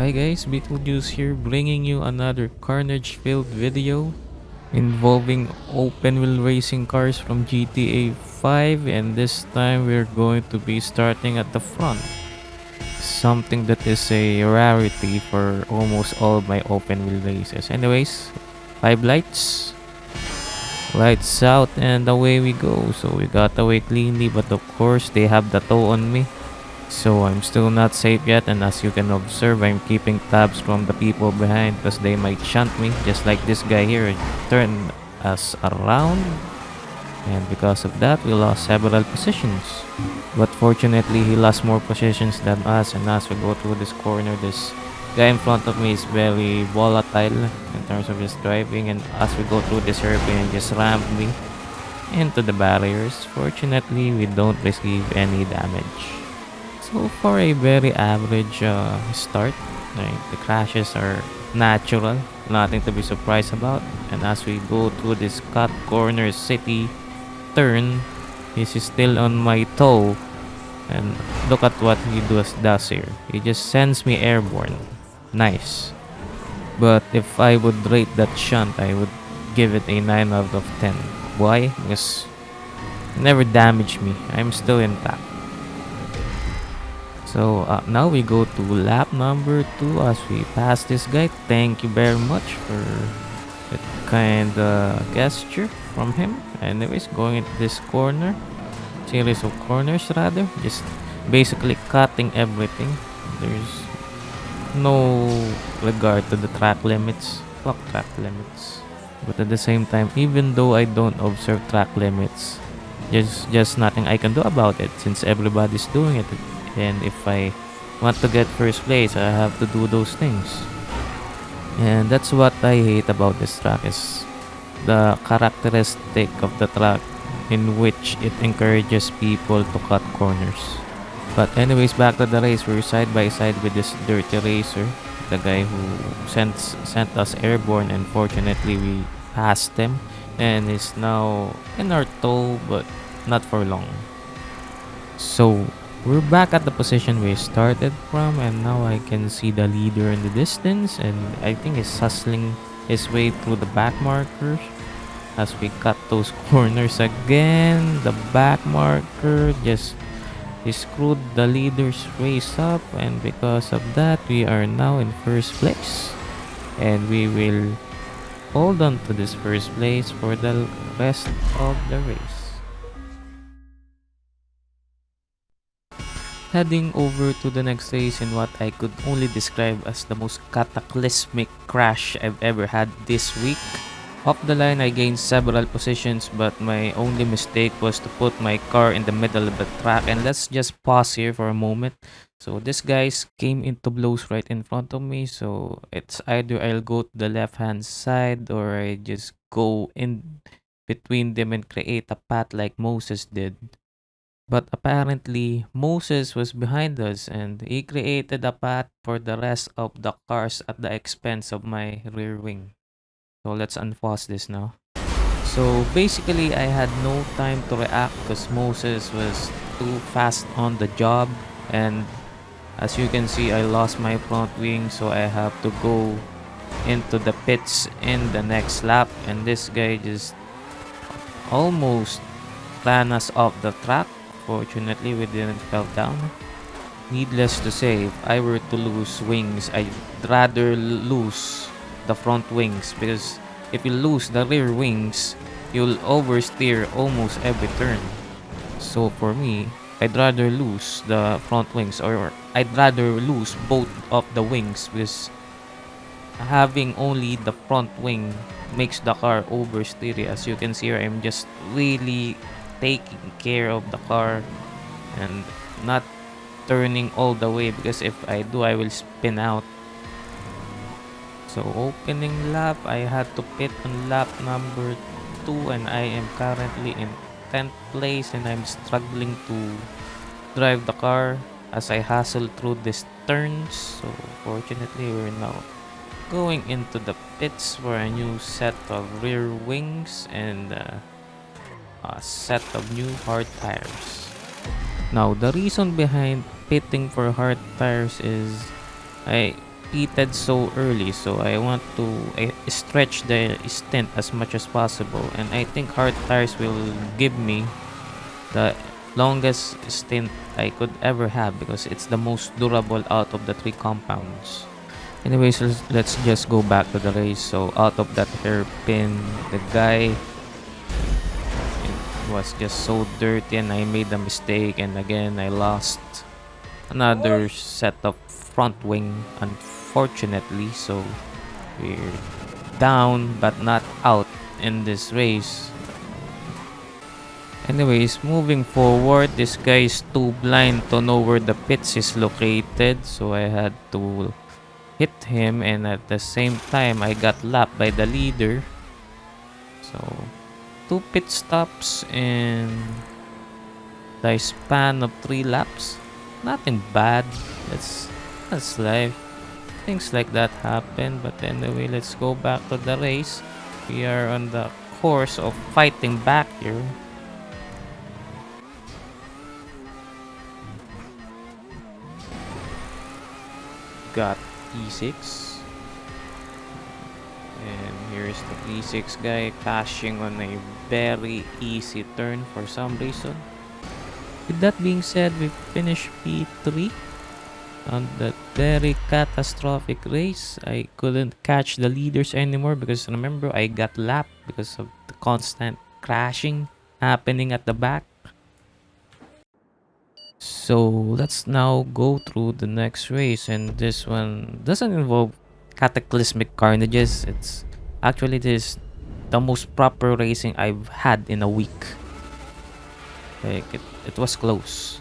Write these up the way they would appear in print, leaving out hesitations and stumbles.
Hi guys, Beetlejuice here, bringing you another Carnage filled video involving open wheel racing cars from GTA 5, and this time we're going to be starting at the front. Something that is a rarity for almost all my open wheel races. Anyways, 5 lights, lights out, and away we go. So we got away cleanly, but of course they have the tow on me. So I'm still not safe yet, and as you can observe, I'm keeping tabs from the people behind because they might shunt me, just like this guy here turned us around, and because of that we lost several positions. But fortunately he lost more positions than us, and as we go through this corner, this guy in front of me is very volatile in terms of his driving, and as we go through this hairpin, he just rammed me into the barriers. Fortunately we don't receive any damage. So for a very average start, like the crashes are natural, nothing to be surprised about. And as we go through this cut corner city turn, he's still on my toe. And look at what he does here. He just sends me airborne. Nice. But if I would rate that shunt, I would give it a 9 out of 10. Why? Because it never damaged me. I'm still intact. So now we go to lap number 2 as we pass this guy. Thank you very much for that kind gesture from him. Anyways, going into this corner, series of corners rather, just basically cutting everything. There's no regard to the track limits. Fuck track limits. But at the same time, even though I don't observe track limits, just nothing I can do about it since everybody's doing it. And if I want to get first place, I have to do those things. And that's what I hate about this track, is the characteristic of the track in which it encourages people to cut corners. But anyways, back to the race. We're side by side with this dirty racer, the guy who sent us airborne, and fortunately we passed him and is now in our tow, but not for long. So we're back at the position we started from, and now I can see the leader in the distance, and I think he's hustling his way through the back markers as we cut those corners again. The back marker just he screwed the leader's race up, and because of that we are now in first place, and we will hold on to this first place for the rest of the race. Heading over to the next race in what I could only describe as the most cataclysmic crash I've ever had this week. Off the line, I gained several positions, but my only mistake was to put my car in the middle of the track. And let's just pause here for a moment. So this guys came into blows right in front of me, so it's either I'll go to the left hand side or I just go in between them and create a path like Moses did. But apparently, Moses was behind us and he created a path for the rest of the cars at the expense of my rear wing. So let's unpause this now. So basically, I had no time to react because Moses was too fast on the job. And as you can see, I lost my front wing, so I have to go into the pits in the next lap. And this guy just almost ran us off the track. Fortunately, we didn't fell down. Needless to say, if I were to lose wings, I'd rather lose the front wings, because if you lose the rear wings, you'll oversteer almost every turn. So for me, I'd rather lose the front wings, or I'd rather lose both of the wings, because having only the front wing makes the car oversteery. As you can see here, I'm just really taking care of the car and not turning all the way, because if I do, I will spin out. So opening lap, I had to pit on lap number 2, and I am currently in 10th place, and I'm struggling to drive the car as I hustle through these turns. So fortunately, we're now going into the pits for a new set of rear wings and a set of new hard tires. Now, the reason behind pitting for hard tires is I pitted so early, so I want to stretch the stint as much as possible, and I think hard tires will give me the longest stint I could ever have because it's the most durable out of the three compounds. Anyways, let's just go back to the race. So out of that hairpin, the guy was just so dirty and I made a mistake, and again I lost another set of front wing, unfortunately. So we're down but not out in this race. Anyways, moving forward, this guy is too blind to know where the pits is located, so I had to hit him, and at the same time I got lapped by the leader. So 2 pit stops in the span of 3 laps. Nothing bad. That's life. Things like that happen. But anyway, let's go back to the race. We are on the course of fighting back here. Got P6. And here's the P6 guy passing on a very easy turn for some reason. With that being said, we finished P3 on that very catastrophic race. I couldn't catch the leaders anymore because remember I got lapped because of the constant crashing happening at the back. So let's now go through the next race, and this one doesn't involve cataclysmic carnages. It's actually this the most proper racing I've had in a week. Like it was close.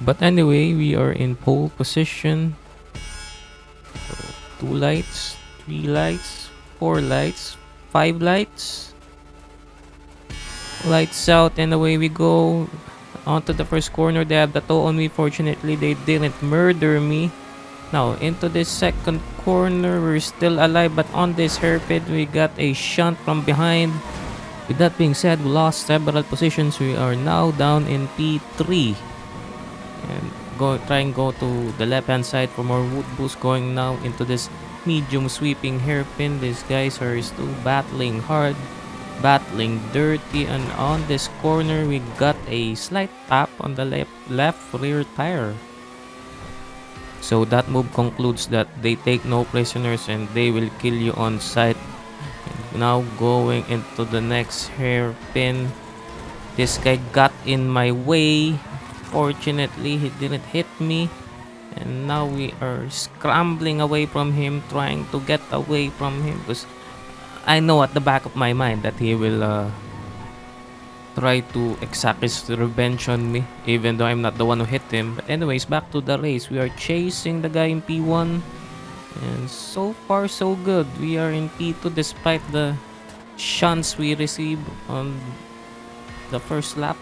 But anyway, we are in pole position. So 2 lights, 3 lights, 4 lights, 5 lights. Lights out, and away we go. Onto the first corner. They have the toe on me. Fortunately, they didn't murder me. Now, into this second corner. We're still alive, but on this hairpin, we got a shunt from behind. With that being said, we lost several positions. We are now down in P3. And try and go to the left hand side for more wood boost. Going now into this medium sweeping hairpin. These guys are still battling hard, battling dirty, and on this corner we got a slight tap on the left rear tire. So that move concludes that they take no prisoners and they will kill you on sight. And now going into the next hairpin. This guy got in my way. Fortunately, he didn't hit me. And now we are scrambling away from him, trying to get away from him because I know at the back of my mind that he will try to exact his revenge on me, even though I'm not the one who hit him. But anyways, back to the race. We are chasing the guy in P1, and so far so good. We are in P2 despite the shunts we received on the first lap.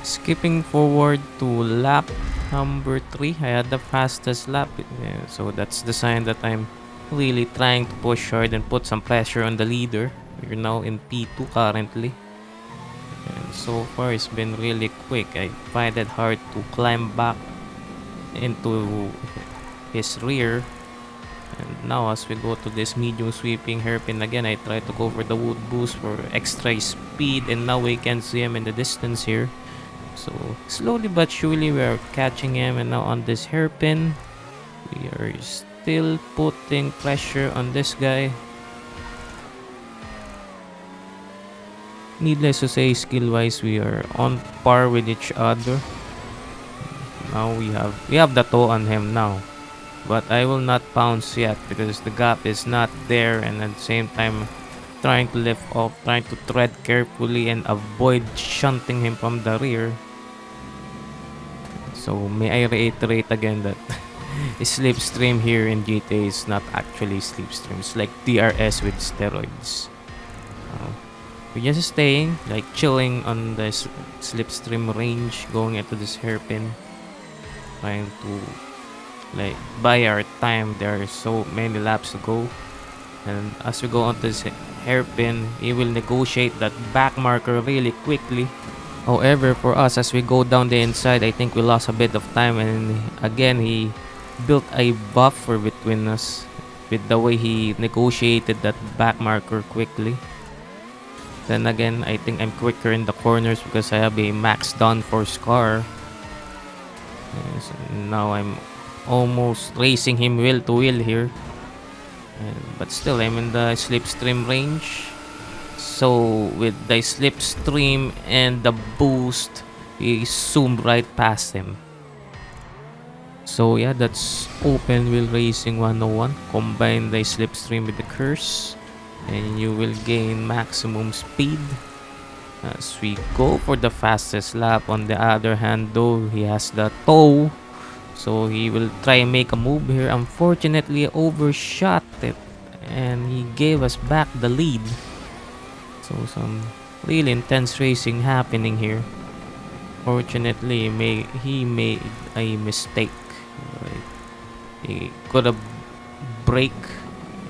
Skipping forward to lap number 3, I had the fastest lap. So that's the sign that I'm really trying to push hard and put some pressure on the leader. We're now in P2 currently. And so far it's been really quick. I find it hard to climb back into his rear. And now as we go to this medium sweeping hairpin again, I try to go for the wood boost for extra speed, and now we can see him in the distance here. So slowly but surely we are catching him, and now on this hairpin we are still putting pressure on this guy. Needless to say, skill wise we are on par with each other. Now we have the toe on him now, but I will not pounce yet because the gap is not there, and at the same time trying to lift off, trying to tread carefully and avoid shunting him from the rear. So may I reiterate again that slipstream here in GTA is not actually slipstream. It's like DRS with steroids. We're just staying, like chilling on the slipstream range, going into this hairpin, trying to like buy our time. There are so many laps to go, and as we go on this hairpin, he will negotiate that back marker really quickly. However, for us, as we go down the inside, I think we lost a bit of time, and again, he built a buffer between us with the way he negotiated that back marker quickly. Then again, I think I'm quicker in the corners because I have a max downforce car. Yes, and now I'm almost racing him wheel to wheel here. But still, I'm in the slipstream range. So with the slipstream and the boost, we zoomed right past him. So yeah, that's open wheel racing 101. Combine the slipstream with the curse, and you will gain maximum speed as we go for the fastest lap. On the other hand, though, he has the toe, so he will try and make a move here. Unfortunately, overshot it, and he gave us back the lead. So some really intense racing happening here. Fortunately, he made a mistake. Right? He could have brake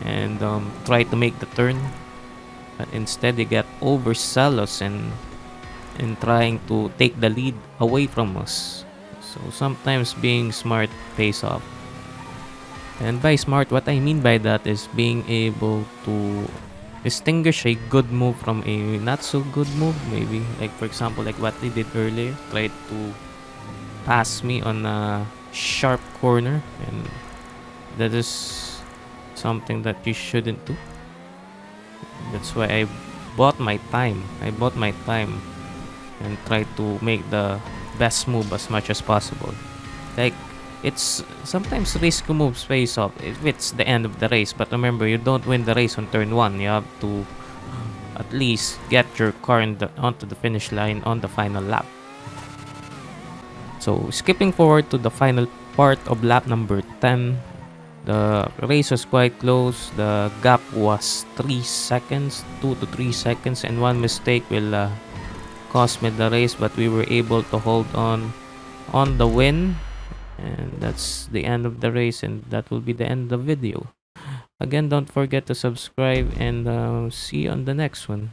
and try to make the turn, but instead he got overzealous and trying to take the lead away from us. So sometimes being smart pays off. And by smart, what I mean by that is being able to distinguish a good move from a not so good move. Maybe like, for example, like what they did earlier, tried to pass me on a sharp corner, and that is something that you shouldn't do. That's why I bought my time and tried to make the best move as much as possible. Like, it's sometimes risky moves pays off if it's the end of the race, but remember, you don't win the race on turn 1. You have to at least get your car onto the finish line on the final lap. So skipping forward to the final part of lap number 10, the race was quite close. The gap was 3 seconds, 2 to 3 seconds, and one mistake will cost me the race, but we were able to hold on the win, and that's the end of the race, and that will be the end of the video. Again, don't forget to subscribe, and see you on the next one.